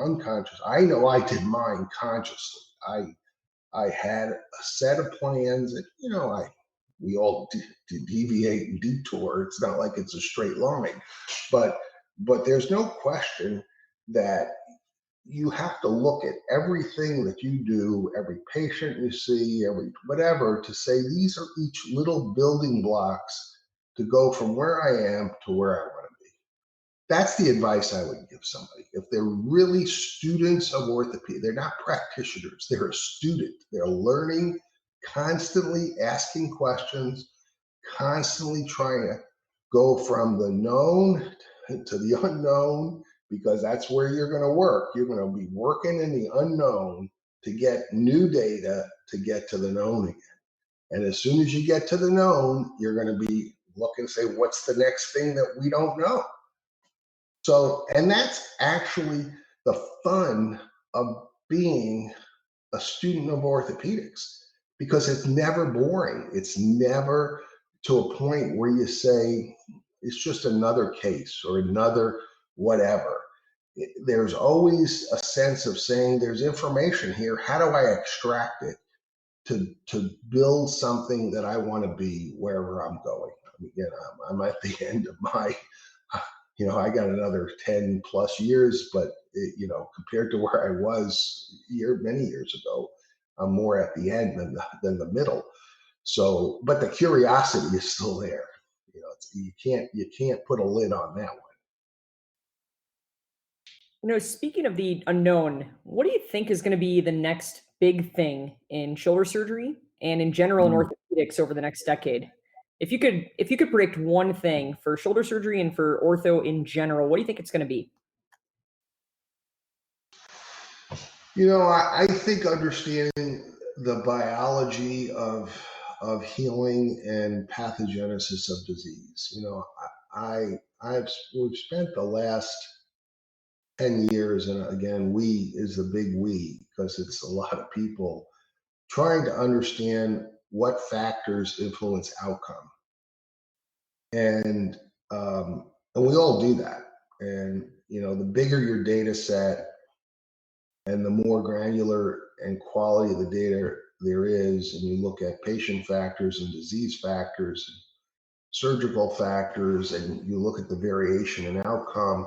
unconscious. I know I did mine consciously. I had a set of plans that, we all deviate and detour. It's not like it's a straight line, but there's no question that you have to look at everything that you do, every patient you see, every whatever, to say these are each little building blocks to go from where I am to where I want to be. That's the advice I would give somebody. If they're really students of orthopedics, they're not practitioners, they're a student. They're learning, constantly asking questions, constantly trying to go from the known to the unknown, because that's where you're going to work. You're going to be working in the unknown to get new data to get to the known again. And as soon as you get to the known, you're going to be looking and say, what's the next thing that we don't know? So, and that's actually the fun of being a student of orthopedics, because it's never boring. It's never to a point where you say, it's just another case or another whatever. There's always a sense of saying, there's information here. How do I extract it to build something that I want to be wherever I'm going? I mean, I'm at the end of my, I got another 10 plus years, but compared to where I was many years ago, I'm more at the end than the middle. So, but the curiosity is still there. You can't put a lid on that one. Speaking of the unknown, what do you think is going to be the next big thing in shoulder surgery and in general in orthopedics over the next decade? If you could predict one thing for shoulder surgery and for ortho in general, what do you think it's going to be? I think understanding the biology of healing and pathogenesis of disease. We've spent the last 10 years, and again, we is a big we, because it's a lot of people, trying to understand what factors influence outcome. And we all do that. And the bigger your data set and the more granular and quality of the data there is, and you look at patient factors and disease factors, and surgical factors, and you look at the variation in outcome,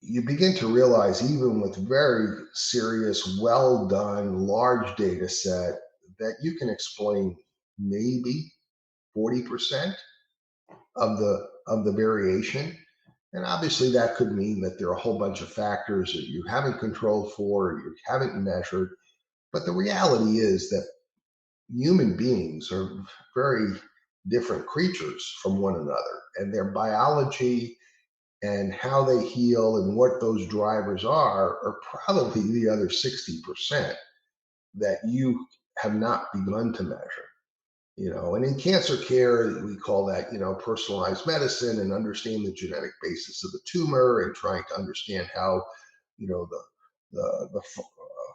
you begin to realize, even with very serious, well done, large data set, that you can explain maybe 40% of the variation. And obviously that could mean that there are a whole bunch of factors that you haven't controlled for, or you haven't measured. But the reality is that human beings are very different creatures from one another, and their biology and how they heal and what those drivers are probably the other 60% that you have not begun to measure. And in cancer care, we call that, personalized medicine, and understand the genetic basis of the tumor, and trying to understand how, the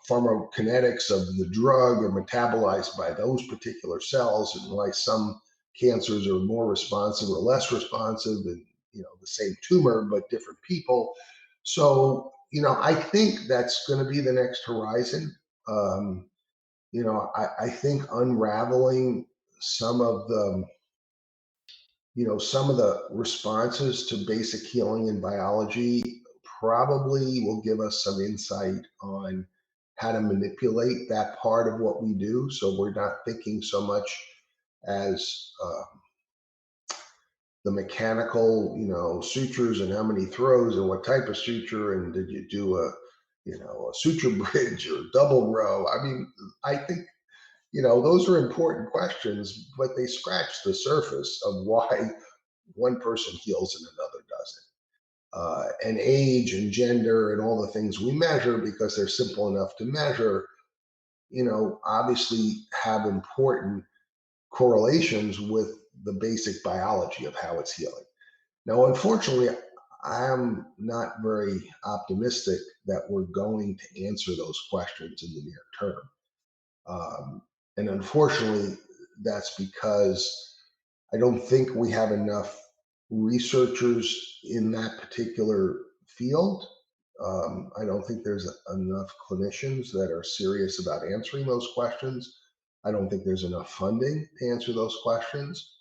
pharmacokinetics of the drug are metabolized by those particular cells, and why some cancers are more responsive or less responsive, and, the same tumor, but different people. So, I think that's going to be the next horizon. I think unraveling some of the some of the responses to basic healing in biology probably will give us some insight on how to manipulate that part of what we do, so we're not thinking so much as the mechanical, sutures and how many throws and what type of suture, and did you do a suture bridge or double row. I mean, I think those are important questions, but they scratch the surface of why one person heals and another doesn't. And age and gender and all the things we measure, because they're simple enough to measure, obviously have important correlations with the basic biology of how it's healing. Now, unfortunately, I'm not very optimistic that we're going to answer those questions in the near term. And unfortunately, that's because I don't think we have enough researchers in that particular field. I don't think there's enough clinicians that are serious about answering those questions. I don't think there's enough funding to answer those questions.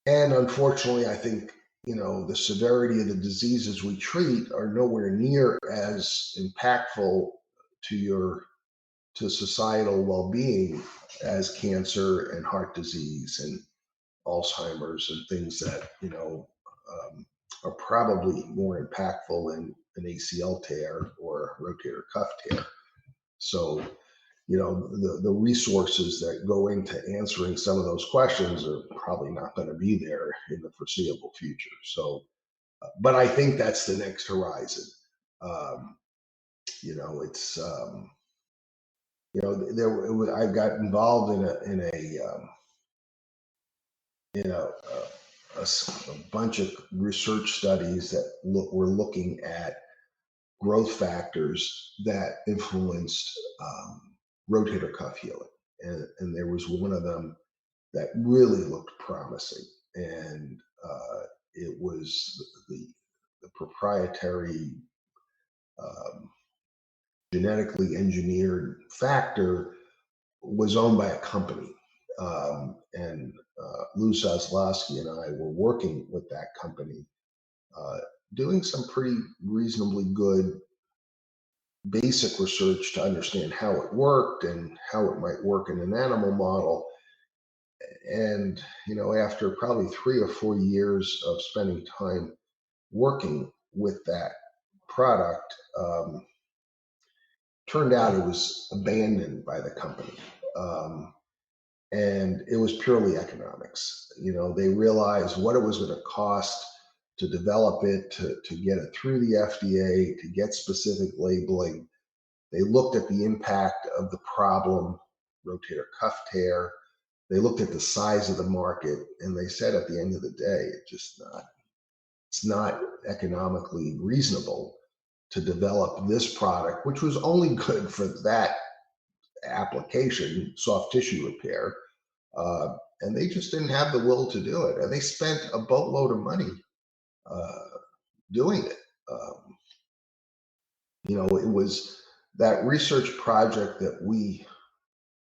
And unfortunately, I think, the severity of the diseases we treat are nowhere near as impactful to societal well-being as cancer and heart disease and Alzheimer's, and things that are probably more impactful than an ACL tear or a rotator cuff tear. So the resources that go into answering some of those questions are probably not going to be there in the foreseeable future. So, but I think that's the next horizon. It's I got involved in a bunch of research studies that were looking at growth factors that influenced rotator cuff healing, and there was one of them that really looked promising, and it was the proprietary genetically engineered factor was owned by a company. And Lou Zaslowski and I were working with that company, doing some pretty reasonably good basic research to understand how it worked and how it might work in an animal model. And, after probably 3 or 4 years of spending time working with that product, turned out it was abandoned by the company. And it was purely economics. They realized what it was going to cost to develop it, to get it through the FDA, to get specific labeling. They looked at the impact of the problem, rotator cuff tear. They looked at the size of the market, and they said at the end of the day, it's not economically reasonable to develop this product, which was only good for that application, soft tissue repair. And they just didn't have the will to do it. And they spent a boatload of money doing it. It was that research project that we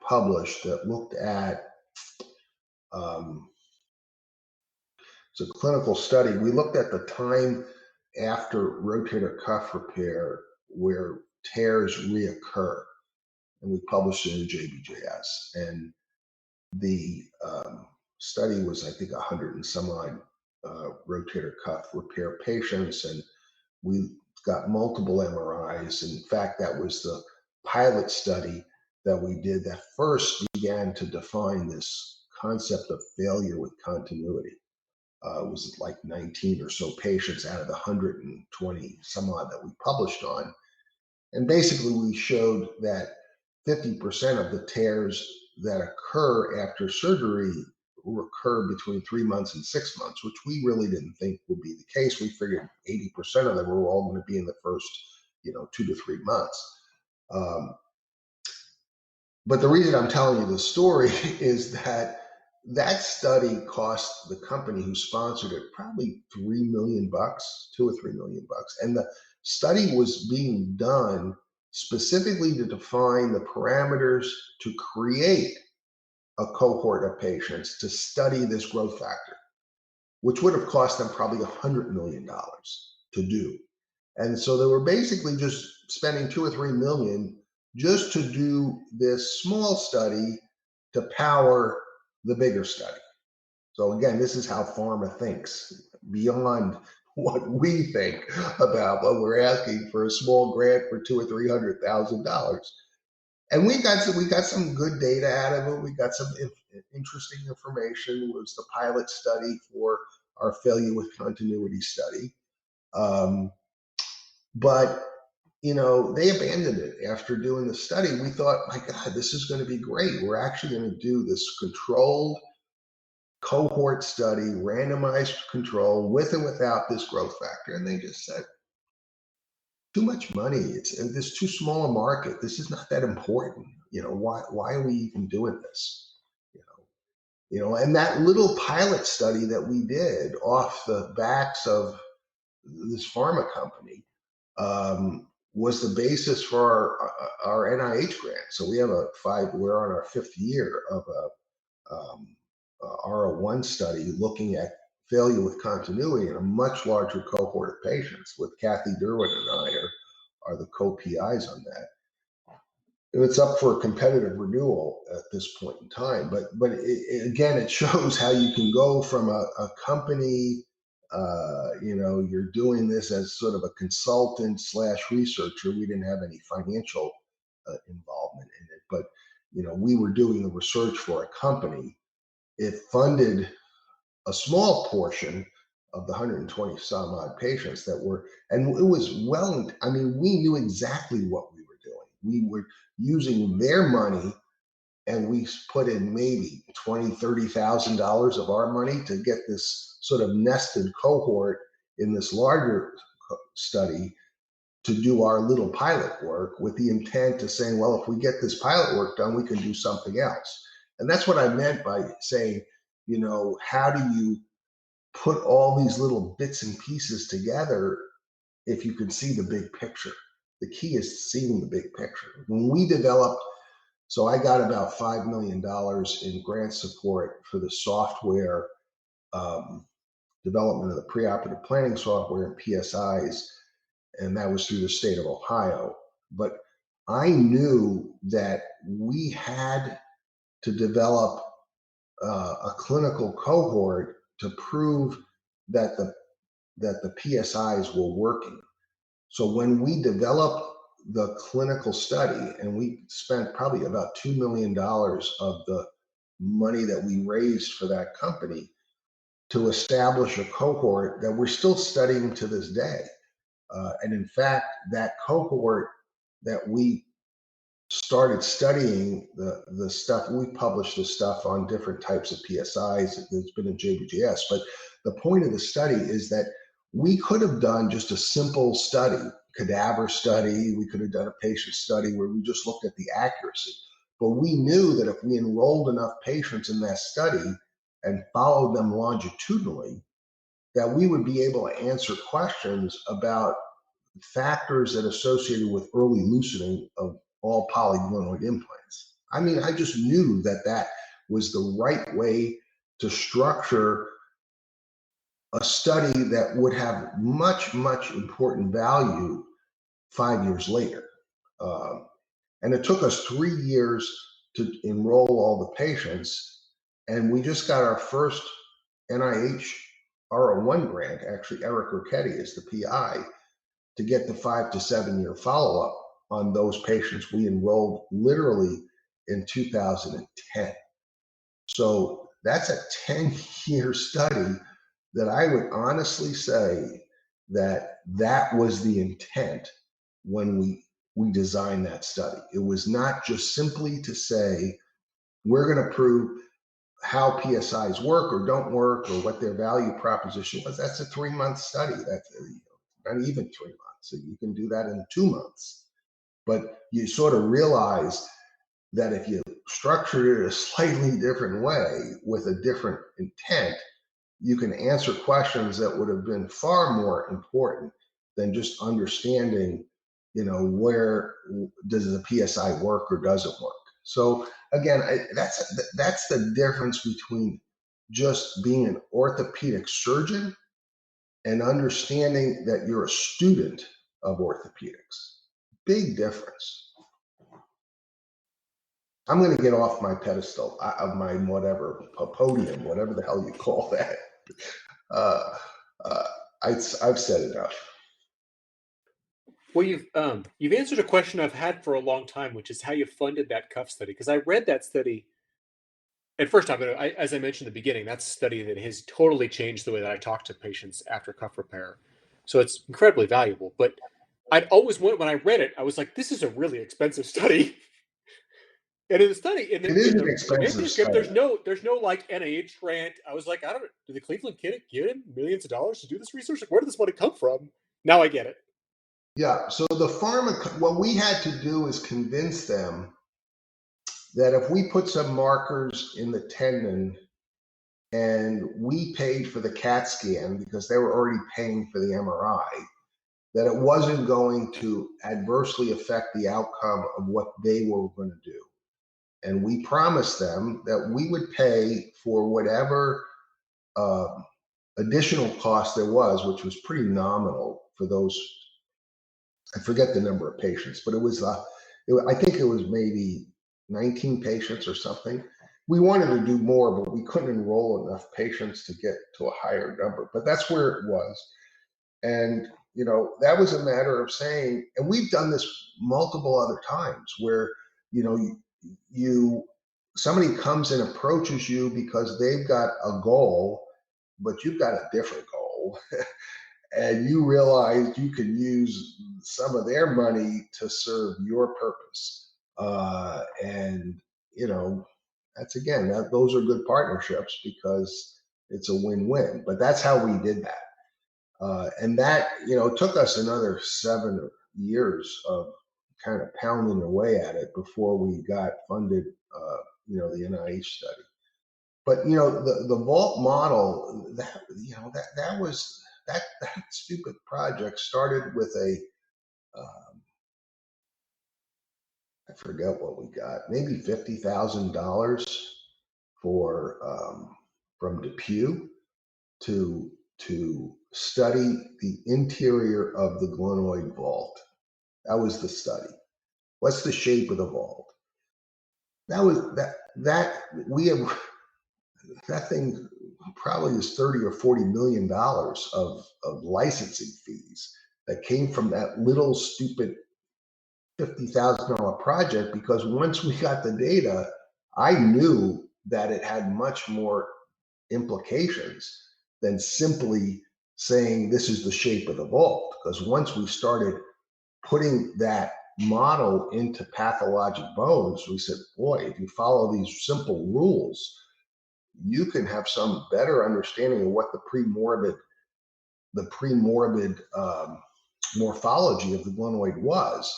published that looked at, it's a clinical study. We looked at the time after rotator cuff repair where tears reoccur, and we published it in JBJS. And the study was, I think, 100 and some odd rotator cuff repair patients, and we got multiple MRIs. In fact, that was the pilot study that we did that first began to define this concept of failure with continuity. It was like 19 or so patients out of the 120 some odd that we published on. And basically, we showed that 50% of the tears that occur after surgery recur between 3 months and 6 months, which we really didn't think would be the case. We figured 80% of them were all going to be in the first, 2 to 3 months. But the reason I'm telling you this story is that that study cost the company who sponsored it probably $3 million, $2 or $3 million. And the study was being done specifically to define the parameters to create a cohort of patients to study this growth factor, which would have cost them probably $100 million to do. And so they were basically just spending 2 or 3 million just to do this small study to power the bigger study. So again, this is how pharma thinks beyond what we think about what we're asking for a small grant for $200,000 or $300,000. And we got some good data out of it. We got some interesting information. It was the pilot study for our failure with continuity study. But they abandoned it after doing the study. We thought, my God, this is going to be great. We're actually going to do this controlled cohort study, randomized control with and without this growth factor. And they just said, too much money. It's too small a market. This is not that important. Why are we even doing this? And that little pilot study that we did off the backs of this pharma company was the basis for our NIH grant. So we're on our 5th year of a R01 study looking at failure with continuity in a much larger cohort of patients, with Kathy Derwin and I are the co-PIs on that. It's up for a competitive renewal at this point in time, but again, it shows how you can go from a company, you're doing this as sort of a consultant / researcher. We didn't have any financial involvement in it, but we were doing the research for a company. It funded a small portion of the 120 some odd patients that were, and it was we knew exactly what we were doing. We were using their money, and we put in maybe $20,000, $30,000 of our money to get this sort of nested cohort in this larger study to do our little pilot work, with the intent of saying, well, if we get this pilot work done, we can do something else. And that's what I meant by saying, how do you put all these little bits and pieces together if you can see the big picture? The key is seeing the big picture. When we developed, so I got about $5 million in grant support for the software development of the preoperative planning software and PSIs, and that was through the state of Ohio. But I knew that we had to develop a clinical cohort to prove that the PSIs were working. So when we developed the clinical study, and we spent probably about $2 million of the money that we raised for that company to establish a cohort that we're still studying to this day. And in fact, that cohort that we started studying the stuff, we published the stuff on different types of PSIs. It's been in JBJS, but the point of the study is that we could have done just a simple study, cadaver study. We could have done a patient study where we just looked at the accuracy. But we knew that if we enrolled enough patients in that study and followed them longitudinally, that we would be able to answer questions about factors that associated with early loosening of all polyglenoid implants. I mean, I just knew that that was the right way to structure a study that would have much, much important value 5 years later. And it took us 3 years to enroll all the patients. And we just got our first NIH R01 grant. Actually, Eric Ricchetti is the PI, to get the 5 to 7 year follow up on those patients we enrolled literally in 2010. So that's a 10-year study that I would honestly say that that was the intent when we designed that study. It was not just simply to say, we're going to prove how PSIs work or don't work or what their value proposition was. That's a 3-month study. That's not even 3 months. So you can do that in 2 months. But you sort of realize that if you structure it a slightly different way with a different intent, you can answer questions that would have been far more important than just understanding, where does the PSI work or doesn't work. So again, that's the difference between just being an orthopedic surgeon and understanding that you're a student of orthopedics. Big difference. I'm going to get off my pedestal, of my whatever, podium, whatever the hell you call that. I've said enough. Well, you've answered a question I've had for a long time, which is how you funded that cuff study. Because I read that study. And first, as I mentioned in the beginning, that's a study that has totally changed the way that I talk to patients after cuff repair. So it's incredibly valuable. But I'd always when I read it, I was like, this is a really expensive study. And in the study, in It is the, an in the expensive manuscript, study. there's no like NIH grant. I was like, I don't know, did the Cleveland Clinic give him millions of dollars to do this research? Like, where did this money come from? Now I get it. Yeah. So what we had to do is convince them that if we put some markers in the tendon and we paid for the CAT scan because they were already paying for the MRI, that it wasn't going to adversely affect the outcome of what they were going to do. And we promised them that we would pay for whatever additional cost there was, which was pretty nominal for those. I forget the number of patients, but I think it was maybe 19 patients or something. We wanted to do more, but we couldn't enroll enough patients to get to a higher number. But that's where it was. And, that was a matter of saying, and we've done this multiple other times where, somebody comes and approaches you because they've got a goal, but you've got a different goal. And you realize you can use some of their money to serve your purpose. And, those are good partnerships because it's a win-win. But that's how we did that. And that, took us another 7 years of kind of pounding away at it before we got funded, the NIH study. But, the vault model, that stupid project started with I forget what we got, maybe $50,000 from DePuy to study the interior of the glenoid vault. That was the study. What's the shape of the vault? That thing probably is 30 or 40 million dollars of licensing fees that came from that little stupid $50,000 project, because once we got the data, I knew that it had much more implications than simply saying this is the shape of the vault. Because once we started putting that model into pathologic bones, we said, boy, if you follow these simple rules, you can have some better understanding of what the premorbid morphology of the glenoid was.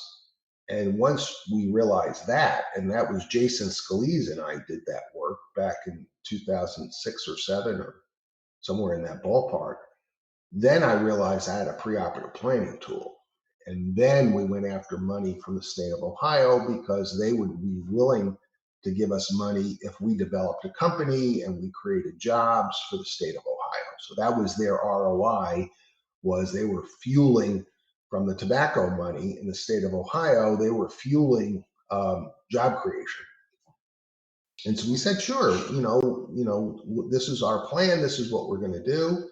And once we realized that, and that was Jason Scalise and I did that work back in 2006 or 7 or somewhere in that ballpark. Then I realized I had a preoperative planning tool. And then we went after money from the state of Ohio because they would be willing to give us money if we developed a company and we created jobs for the state of Ohio. So that was their ROI, was they were fueling from the tobacco money in the state of Ohio, they were fueling job creation. And so we said, sure, this is our plan. This is what we're going to do.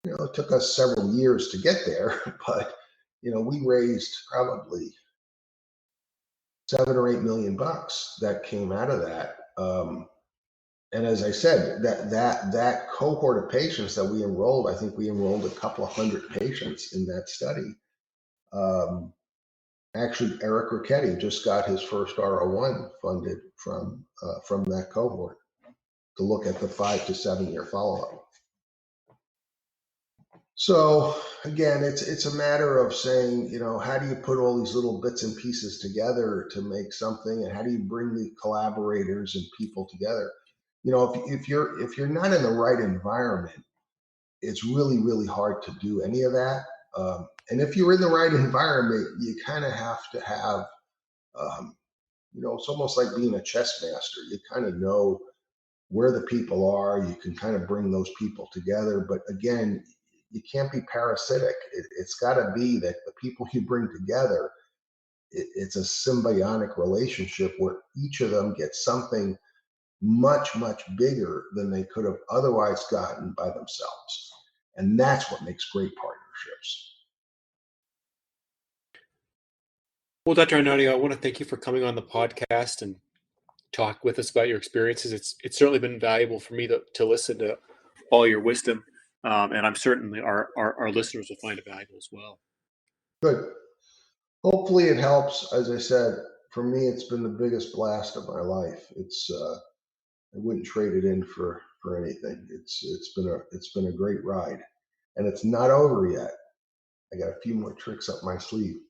It took us several years to get there, but we raised probably $7 or $8 million that came out of that. And as I said, that cohort of patients that we enrolled, I think we enrolled a couple of hundred patients in that study. Actually, Eric Ricchetti just got his first R01 funded from that cohort to look at the 5 to 7 year follow-up. So again, it's a matter of saying, how do you put all these little bits and pieces together to make something, and how do you bring the collaborators and people together? If you're not in the right environment, it's really, really hard to do any of that. And if you're in the right environment, you kind of have to have, it's almost like being a chess master. You kind of know where the people are. You can kind of bring those people together. But again, you can't be parasitic. It's got to be that the people you bring together, it's a symbiotic relationship where each of them gets something much, much bigger than they could have otherwise gotten by themselves. And that's what makes great partnerships. Well, Dr. Iannotti, I want to thank you for coming on the podcast and talk with us about your experiences. It's certainly been valuable for me to listen to all your wisdom, and I'm certainly our listeners will find it valuable as well. Good. Hopefully it helps. As I said, for me, it's been the biggest blast of my life. I wouldn't trade it in for anything. It's been a great ride, and it's not over yet. I got a few more tricks up my sleeve.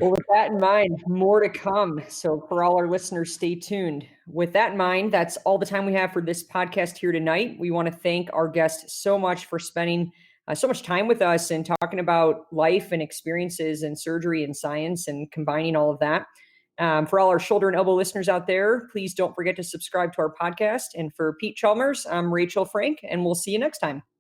Well, with that in mind, more to come. So for all our listeners, stay tuned. With that in mind, that's all the time we have for this podcast here tonight. We want to thank our guest so much for spending so much time with us and talking about life and experiences and surgery and science and combining all of that. For all our shoulder and elbow listeners out there, please don't forget to subscribe to our podcast. And for Pete Chalmers, I'm Rachel Frank, and we'll see you next time.